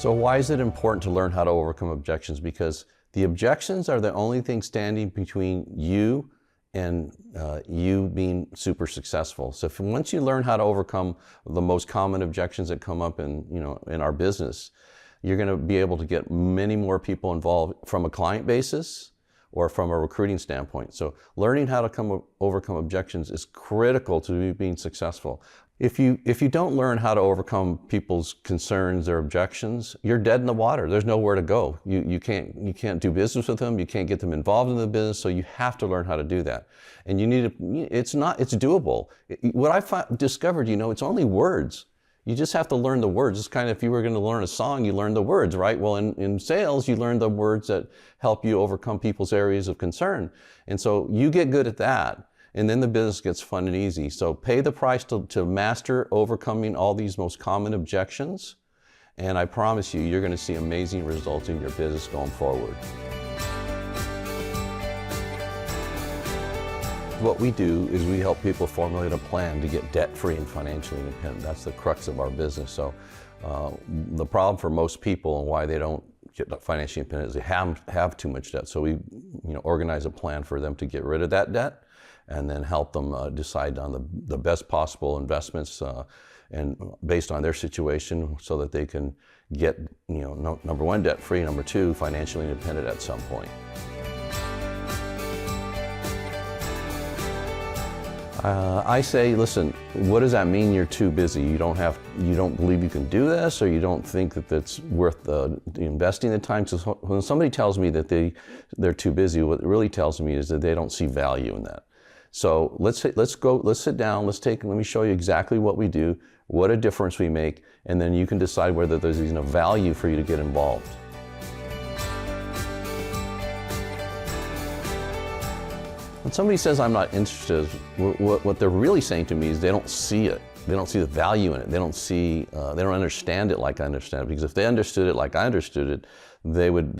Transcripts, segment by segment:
So why is it important to learn how to overcome objections? Because the objections are the only thing standing between you and you being super successful. So once you learn how to overcome the most common objections that come up in our business, you're going to be able to get many more people involved from a client basis or from a recruiting standpoint. So learning how to overcome objections is critical to you being successful. If you don't learn how to overcome people's concerns or objections, you're dead in the water. There's nowhere to go. You can't do business with them. You can't get them involved in the business. So you have to learn how to do that. And you need to. It's doable. What I discovered, it's only words. You just have to learn the words. It's kind of, if you were going to learn a song, you learn the words, right? Well, in sales, you learn the words that help you overcome people's areas of concern. And so you get good at that. And then the business gets fun and easy. So pay the price to master overcoming all these most common objections. And I promise you, you're going to see amazing results in your business going forward. What we do is we help people formulate a plan to get debt-free and financially independent. That's the crux of our business. So the problem for most people and why they don't get financially independent is they have too much debt. So we organize a plan for them to get rid of that debt, and then help them decide on the best possible investments and based on their situation, so that they can get, number one, debt-free, number two, financially independent at some point. I say, listen, what does that mean you're too busy? You don't believe you can do this, or you don't think that it's worth investing the time? So when somebody tells me that they're too busy, what it really tells me is that they don't see value in that. So let's sit down, let me show you exactly what we do, what a difference we make, and then you can decide whether there's enough value for you to get involved. When somebody says I'm not interested, what they're really saying to me is they don't see it. They don't see the value in it. They don't understand it like I understand it. Because if they understood it like I understood it, they would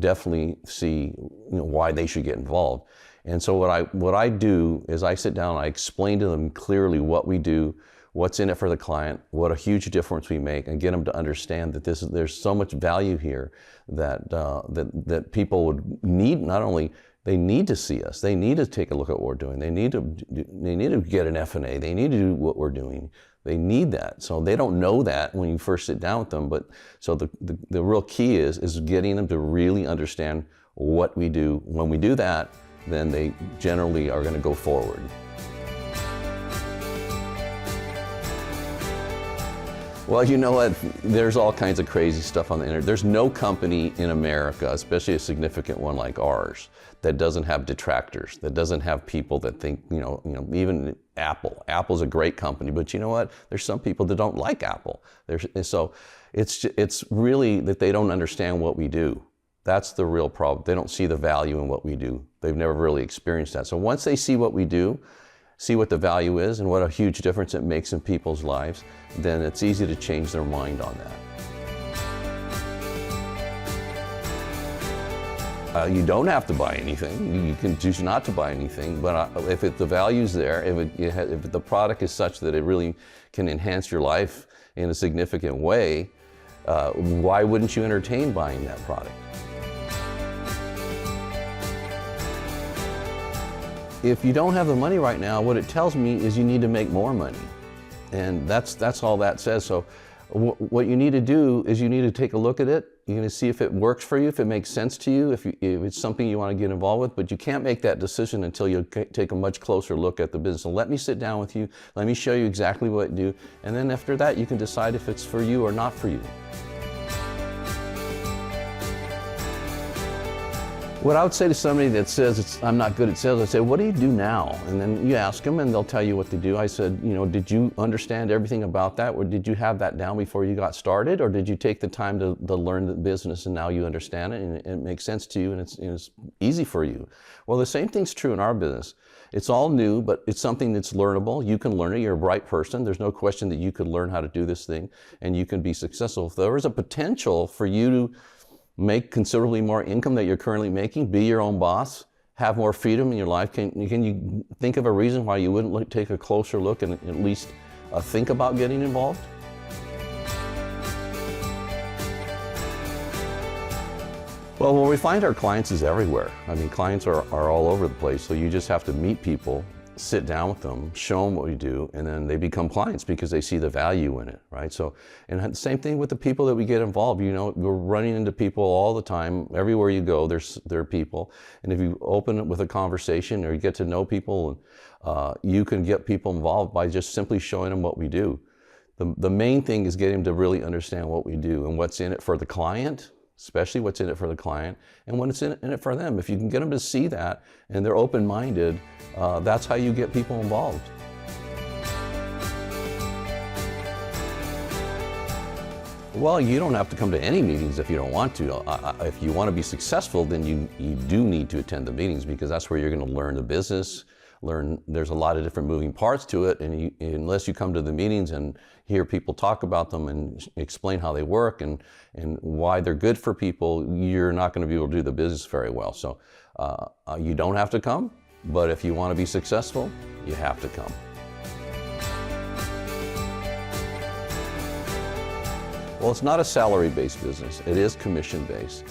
definitely see why they should get involved. And so what I do is I sit down, I explain to them clearly what we do, what's in it for the client, what a huge difference we make, and get them to understand that there's so much value here that people would need. Not only they need to see us, they need to take a look at what we're doing. They need to get an F&A. They need to do what we're doing. They need that. So they don't know that when you first sit down with them. But so the real key is getting them to really understand what we do. When we do that, then they generally are going to go forward. Well, you know what? There's all kinds of crazy stuff on the internet. There's no company in America, especially a significant one like ours, that doesn't have detractors, that doesn't have people that think, even Apple. Apple's a great company, but you know what? There's some people that don't like Apple. So it's really that they don't understand what we do. That's the real problem. They don't see the value in what we do. They've never really experienced that. So once they see what we do, see what the value is and what a huge difference it makes in people's lives, then it's easy to change their mind on that. You don't have to buy anything. You can choose not to buy anything, but if the value's there, if the product is such that it really can enhance your life in a significant way, why wouldn't you entertain buying that product? If you don't have the money right now, what it tells me is you need to make more money. And that's all that says. So what you need to do is you need to take a look at it. You're going to see if it works for you, if it makes sense to you, if it's something you want to get involved with. But you can't make that decision until you take a much closer look at the business. So let me sit down with you. Let me show you exactly what to do. And then after that, you can decide if it's for you or not for you. What I would say to somebody that says I'm not good at sales, I say, what do you do now? And then you ask them and they'll tell you what to do. I said, did you understand everything about that? Or did you have that down before you got started? Or did you take the time to learn the business and now you understand it and it makes sense to you and it's easy for you? Well, the same thing's true in our business. It's all new, but it's something that's learnable. You can learn it. You're a bright person. There's no question that you could learn how to do this thing and you can be successful. If there is a potential for you to make considerably more income that you're currently making, be your own boss, have more freedom in your life, can you think of a reason why you wouldn't take a closer look and at least think about getting involved? Well, where we find our clients is everywhere. I mean, clients are all over the place, so you just have to meet people, sit down with them, show them what we do, and then they become clients because they see the value in it, right? So, and the same thing with the people that we get involved. You know, we're running into people all the time. Everywhere you go, there are people. And if you open it with a conversation or you get to know people, you can get people involved by just simply showing them what we do. The main thing is getting them to really understand what we do and what's in it for the client, especially what's in it for the client, and what's in it for them. If you can get them to see that and they're open-minded, that's how you get people involved. Well, you don't have to come to any meetings if you don't want to. If you want to be successful, then you do need to attend the meetings, because that's where you're going to learn the business, there's a lot of different moving parts to it, and unless you come to the meetings and hear people talk about them and explain how they work and why they're good for people, you're not going to be able to do the business very well. So you don't have to come, but if you want to be successful, you have to come. Well, it's not a salary-based business. It is commission-based.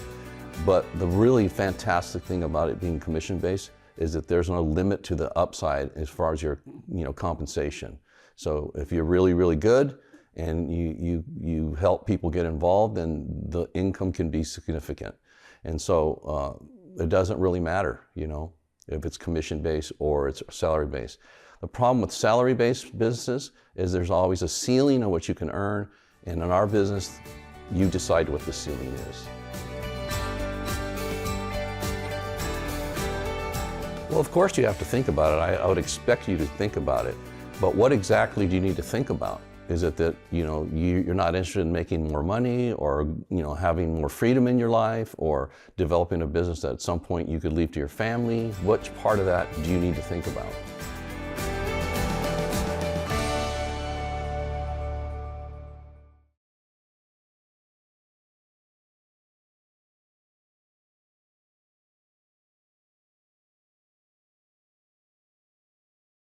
But the really fantastic thing about it being commission-based is that there's no limit to the upside as far as your compensation. So if you're really, really good and you help people get involved, then the income can be significant. And so it doesn't really matter, if it's commission-based or it's salary-based. The problem with salary-based businesses is there's always a ceiling on what you can earn, and in our business, you decide what the ceiling is. Well, of course you have to think about it. I would expect you to think about it. But what exactly do you need to think about? Is it that you're not interested in making more money, or having more freedom in your life, or developing a business that at some point you could leave to your family? Which part of that do you need to think about?